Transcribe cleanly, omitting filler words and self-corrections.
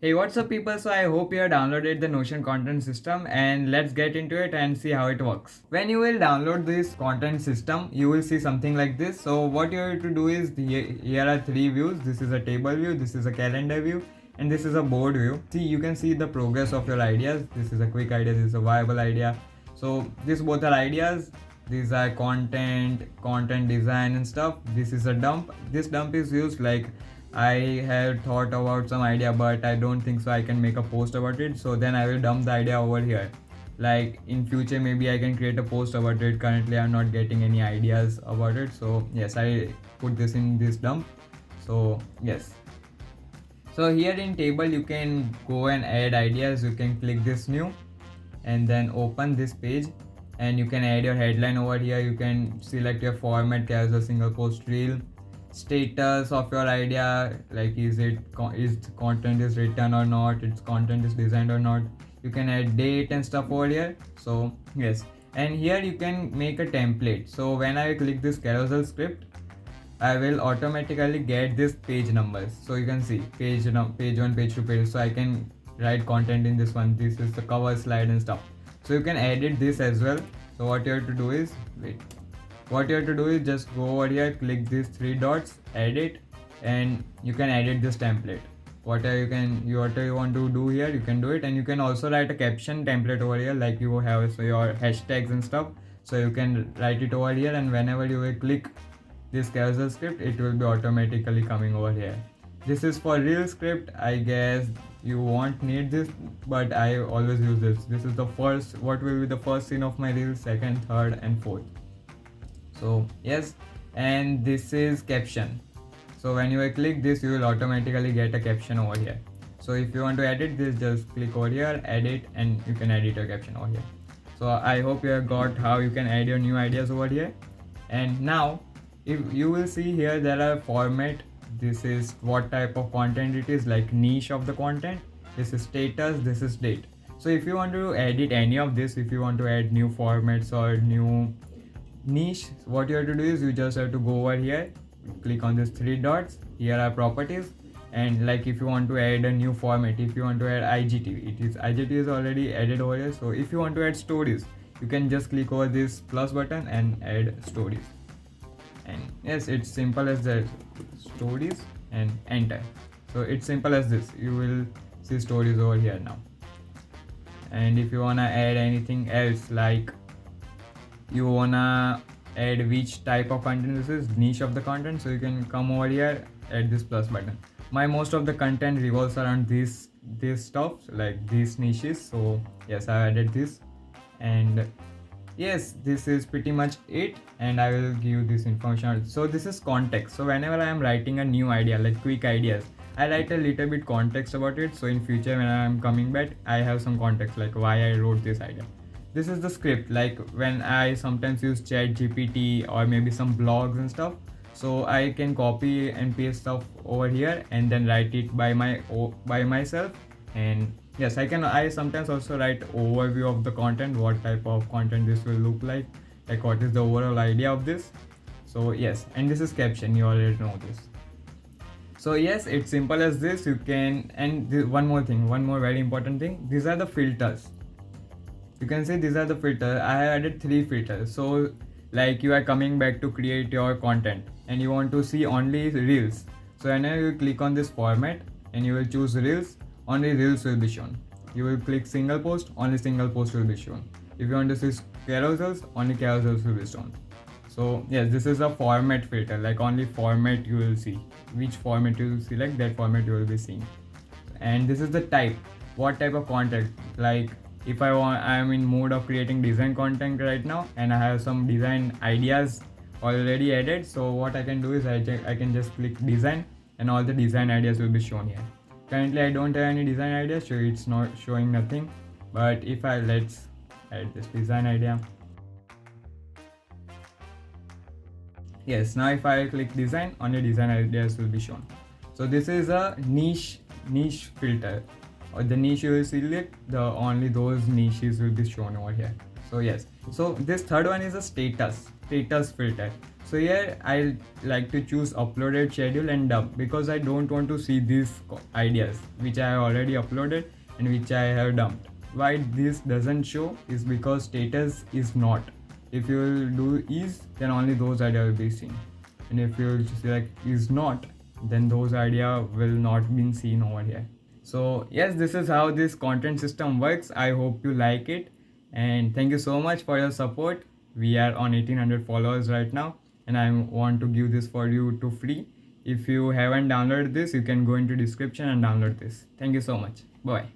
Hey, what's up, people? So, I hope you have downloaded the Notion content system and let's get into it and see how it works. When you will download this content system, you will see something like this. So, what you have to do is here are three views. This is a table view, this is a calendar view, and this is a board view. See, you can see the progress of your ideas. This is a quick idea, this is a viable idea. So, these both are ideas. These are content design and stuff. This is a dump. This dump is used like I have thought about some idea, but I don't think so I can make a post about it. So then I will dump the idea over here. Like in future, maybe I can create a post about it. Currently, I'm not getting any ideas about it. So yes, I put this in this dump. So yes. So here in table, you can go and add ideas. You can click this new and then open this page and you can add your headline over here. You can select your format as a single post reel, status of your idea, like is content is written or not, its content is designed or not. You can add date and stuff over here. So yes, and here you can make a template. So when I click this carousel script, I will automatically get this page numbers. So you can see page 1, page 2, page. So I can write content in this one. This is the cover slide and stuff. So you can edit this as well. So what you have to do is just go over here, click these three dots, edit, and you can edit this template. Whatever you want to do here, you can do it, and you can also write a caption template over here, like you have so your hashtags and stuff. So you can write it over here, and whenever you will click this carousel script, it will be automatically coming over here. This is for reel script. I guess you won't need this, but I always use this. This is the first, what will be the first scene of my reel, second, third, and fourth. So yes, and this is caption. So when you will click this, you will automatically get a caption over here. So if you want to edit this, just click over here, edit, and you can edit your caption over here. So I hope you have got how you can add your new ideas over here. And now if you will see here, there are format. This is what type of content it is, like niche of the content. This is status, this is date. So if you want to edit any of this, if you want to add new formats or new niche, what you have to do is you just have to go over here, click on these three dots. Here are properties, and like if you want to add a new format, if you want to add IGTV is already added over here. So if you want to add stories, you can just click over this plus button and add stories. And yes, it's simple as that, stories, and enter. So it's simple as this. You will see stories over here now. And if you wanna add anything else, like you wanna add which type of content this is, niche of the content, so you can come over here, add this plus button. My most of the content revolves around this stuff, like these niches. So yes, I added this, and yes, this is pretty much it, and I will give this information. So this is context. So whenever I am writing a new idea, like quick ideas, I write a little bit context about it. So in future when I am coming back, I have some context, like why I wrote this idea. This is the script, like when I sometimes use chat GPT or maybe some blogs and stuff. So I can copy and paste stuff over here and then write it by myself. And yes, I sometimes also write overview of the content, what type of content this will look like what is the overall idea of this. So yes, and this is caption, you already know this. So yes, it's simple as this. You can, and one more very important thing, these are the filters. You can see these are the filters. I have added 3 filters. So like you are coming back to create your content and you want to see only reels. So whenever you click on this format and you will choose reels, only reels will be shown. You will click single post, only single post will be shown. If you want to see carousels, only carousels will be shown. So yes, this is a format filter, like only format you will see. Which format you will select, that format you will be seeing. And this is the type, what type of content, like if I am in mood of creating design content right now and I have some design ideas already added. So what I can do is I can just click design and all the design ideas will be shown here. Currently I don't have any design ideas, so it's not showing nothing. But if let's add this design idea. Yes, now if I click design, only design ideas will be shown. So this is a niche filter. Or the niche you will select, only those niches will be shown over here. So yes, so this third one is a status. status filter. So here I like to choose uploaded, schedule and dump, because I don't want to see these ideas which I have already uploaded and which I have dumped. Why this doesn't show is because status is not. If you will do is, then only those ideas will be seen, and if you will select is not, then those idea will not be seen over here. So yes, this is how this content system works. I hope you like it, and thank you so much for your support. We are on 1800 followers right now, and I want to give this for you to free. If you haven't downloaded this, you can go into description and download this. Thank you so much. Bye.